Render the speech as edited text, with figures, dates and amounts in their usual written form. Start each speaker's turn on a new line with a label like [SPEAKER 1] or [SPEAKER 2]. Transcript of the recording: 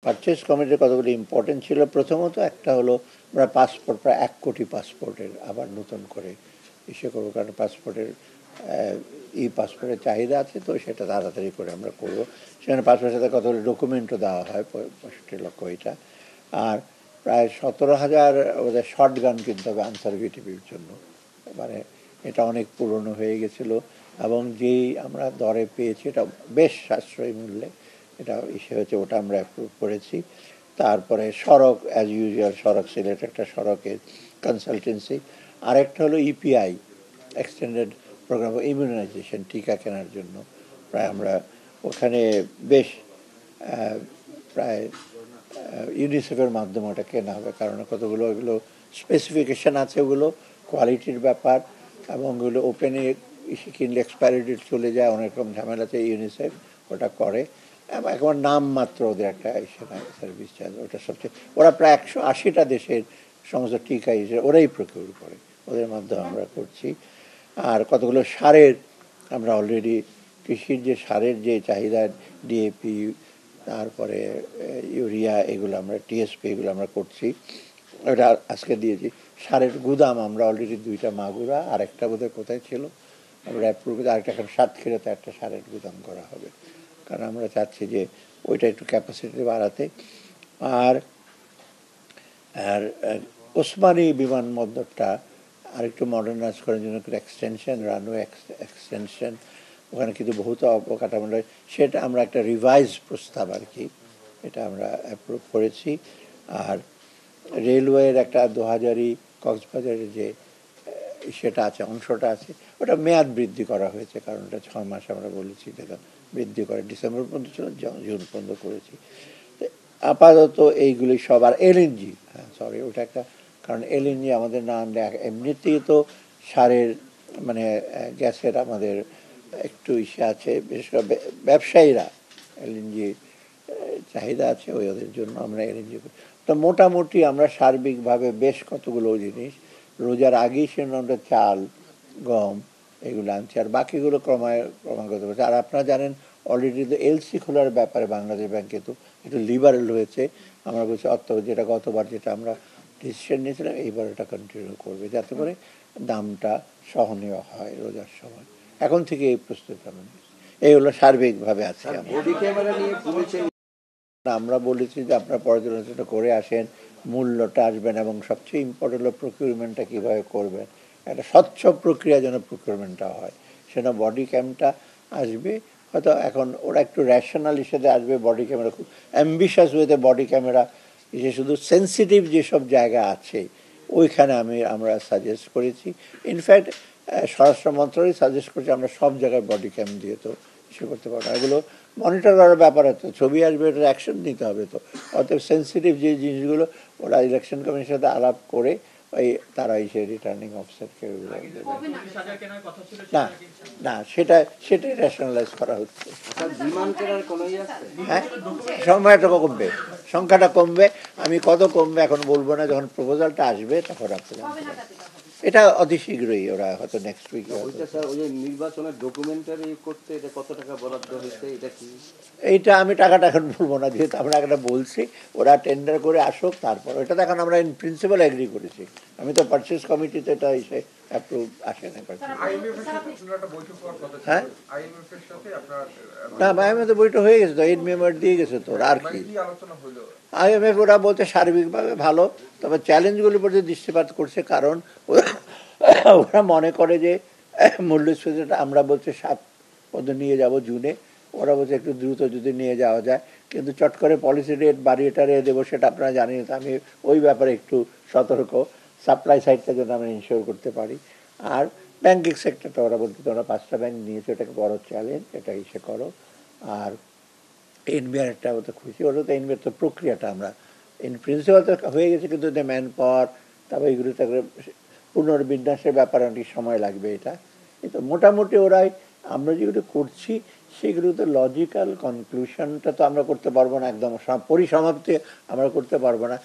[SPEAKER 1] Purchase কমিটির কতগুলো important ছিল। প্রথমত একটা হলো আমরা পাসপোর্ট প্রায় 1 কোটি পাসপোর্টের আবার নতুন করে ইস্যু করবো, কারণ পাসপোর্টের পাসপোর্টের চাহিদা আছে, তো সেটা তাড়াতাড়ি করে আমরা করবো। সেখানে পাসপোর্টের সাথে কতগুলো ডকুমেন্টও দেওয়া হয়, 65 লক্ষ এটা। আর প্রায় 17,000 ওদের শর্ট গান কিনতে হবে আনসারভিটিভির জন্য, মানে এটা অনেক পুরনো হয়ে গেছিলো এবং যেই আমরা দরে পেয়েছি এটা বেশ সাশ্রয়ী মূল্যে এটা ইসে হয়েছে, ওটা আমরা অ্যাপ্রুভ করেছি। তারপরে সড়ক অ্যাজ ইউজুয়াল, সড়ক সিলেট একটা সড়কের কনসালটেন্সি। আরেকটা হলো EPI, extended programme of immunisation, টিকা কেনার জন্য প্রায় আমরা ওখানে বেশ প্রায় ইউনিসেফের মাধ্যমে ওটা কেনা হবে, কারণ কতগুলো ওগুলো স্পেসিফিকেশান আছে, ওগুলো কোয়ালিটির ব্যাপার, এবং ওগুলো ওপেনে কিনলে এক্সপায়ারি ডেট চলে যায়, অনেক রকম ঝামেলাতে ইউনিসেফ ওটা করে। একবার নাম মাত্র ওদের একটা সার্ভিস চার্জ, ওটা সবচেয়ে ওরা প্রায় 180টা দেশের সমস্ত টিকা হিসেবে ওরাই প্রকিউর করে, ওদের মাধ্যমে আমরা করছি। আর কতগুলো সারের আমরা অলরেডি কৃষির যে সারের যে চাহিদা, ডিএপি, তারপরে ইউরিয়া, এগুলো আমরা টিএসপি এগুলো আমরা করছি, ওটা আজকে দিয়েছি। সারের গুদাম আমরা অলরেডি 2টা মাগুরা আর একটা বোধহয় কোথায় ছিল আমরা অ্যাপ্রুভ, আরেকটা এখন সাতক্ষীরাতে একটা সারের গুদাম করা হবে, কারণ আমরা চাচ্ছি যে ওইটা একটু ক্যাপাসিটি বাড়াতে। আর আর ওসমানী বিমানবন্দরটা আরেকটু মডার্নাইজ করার জন্য একটু এক্সটেনশন, রানওয়ে এক্সটেনশন, ওখানে কিন্তু বহুত অবকাঠামো, সেটা আমরা একটা রিভাইজ প্রস্তাব আর কি, এটা আমরা অ্যাপ্রুভ করেছি। আর রেলওয়ের একটা 2000 কক্সবাজারের যে সেটা আছে, অংশটা আছে, ওটা মেয়াদ বৃদ্ধি করা হয়েছে, কারণ ওটা 6 মাস আমরা বলেছি এটা বৃদ্ধি করে, ডিসেম্বর পর্যন্ত ছিল, জুন পর্যন্ত করেছি। আপাতত এইগুলি সব। আর এলএনজি, হ্যাঁ সরি, ওটা একটা, কারণ এলএনজি আমাদের না আনলে এমনিতেই তো সারের মানে গ্যাসের আমাদের একটু ইসে আছে, বিশেষ করে ব্যবসায়ীরা এলএনজি চাহিদা আছে, ওদের জন্য আমরা এলএনজি করি। তো মোটামুটি আমরা সার্বিকভাবে বেশ কতগুলো জিনিস রোজার আগেই সেটা চাল, গম এগুলো আনছি, আর বাকিগুলো ক্রমাগত করছে। আর আপনারা জানেন অলরেডি তো এলসি খোলার ব্যাপারে বাংলাদেশ ব্যাংকে তো একটু লিবারেল হয়েছে, আমরা বলছি যেটা গতবার যেটা আমরা ডিসিশন নিয়েছিলাম, এইবার এটা কন্টিনিউ করবে, যাতে করে দামটা সহনীয় হয় রোজার সময়। এখন থেকে এই প্রস্তুতি আমরা নিয়েছি। এই হলো সার্বিকভাবে আছে। আমরা বলেছি যে আপনারা পর্যালোচনা করে আসেন, মূল্যটা আসবেন, এবং সবচেয়ে ইম্পর্টেন্ট হলো প্রকিউরমেন্টটা কীভাবে করবেন, একটা স্বচ্ছ প্রক্রিয়া যেন প্রকিউরমেন্টটা হয়, সেটা বডি ক্যামটা আসবে। হয়তো এখন ওরা একটু র্যাশনাল হিসেবে আসবে, বডি ক্যামেরা খুব অ্যাম্বিশাস ওয়েতে বডি ক্যামেরা যে শুধু সেন্সিটিভ যেসব জায়গা আছে ওইখানে আমরা সাজেস্ট করেছি। ইনফ্যাক্ট স্বরাষ্ট্র মন্ত্রণালয় সাজেস্ট করেছে আমরা সব জায়গায় বডি ক্যাম দিয়ে তো ইস্যু করতে পারবো না, এগুলো মনিটর করার ব্যাপার আছে, ছবি আসবে, ওটার অ্যাকশন নিতে হবে। তো অতএব সেন্সিটিভ যে জিনিসগুলো ওরা ইলেকশন কমিশনের সাথে আলাপ করে ওই তারা সেই রিটার্নিং অফিসারকে না না সেটাই রেশনালাইজ করা হচ্ছে। হ্যাঁ, সময়টা কমবে, সংখ্যাটা কমবে, আমি কত কমবে এখন বলবো না, যখন প্রপোজালটা আসবে তখন আপনারা এটা অতি শীঘ্রই, ওরা হয়তো নেক্সট উইক।
[SPEAKER 2] নির্বাচনের ডকুমেন্টারি করতে এটা কত টাকা বরাদ্দ হয়েছে, এটা কি?
[SPEAKER 1] এইটা আমি টাকাটা এখন বলবো না, যেহেতু আমরা একটা বলছি, ওরা টেন্ডার করে আসুক, তারপর এটা তো এখন আমরা ইন প্রিন্সিপাল এগ্রি করেছি। আমি তো পারচেজ কমিটিতে এটা এসে অ্যাপ্রুভ আসে না। হ্যাঁ, না আইএমএফ বইটা হয়ে গেছে তো, 8 মেম্বার দিয়ে গেছে তো, আর কি আইএমএফ ওরা বলতে সার্বিকভাবে ভালো, তবে চ্যালেঞ্জগুলির প্রতি দৃষ্টিপাত করছে, কারণ ওরা মনে করে যে মূল্যস্ফীতিটা আমরা বলছে 7 পর্যন্ত নিয়ে যাব জুনে, ওরা বলছে একটু দ্রুত যদি নিয়ে যাওয়া যায়, কিন্তু চট করে পলিসি রেট বাড়িয়ে টাড়িয়ে দেবো সেটা আপনারা জানেন। আমি ওই ব্যাপারে একটু সতর্ক, সাপ্লাই সাইডটা যেন আমরা ইনশিওর করতে পারি। আর ব্যাঙ্কিং সেক্টরটা ওরা বলতে তোমরা 5টা ব্যাংক নিয়েছো, এটাকে বড় চ্যালেঞ্জ, এটা ইসে করো। আর এনবিআর একটা তো খুশি, ওরা তো এনবিআর তো প্রক্রিয়াটা আমরা ইন প্রিন্সিপাল তো হয়ে গেছে, কিন্তু ম্যান পাওয়ার তারপর এগুলো তারপরে পুনর্বিন্যাসের ব্যাপারে অনেক সময় লাগবে। এটা কিন্তু মোটামুটি ওরাই আমরা যেগুলো করছি সেগুলোতে লজিক্যাল কনক্লুশনটা তো আমরা করতে পারবো না, একদম পরিসমাপ্তি আমরা করতে পারবো না।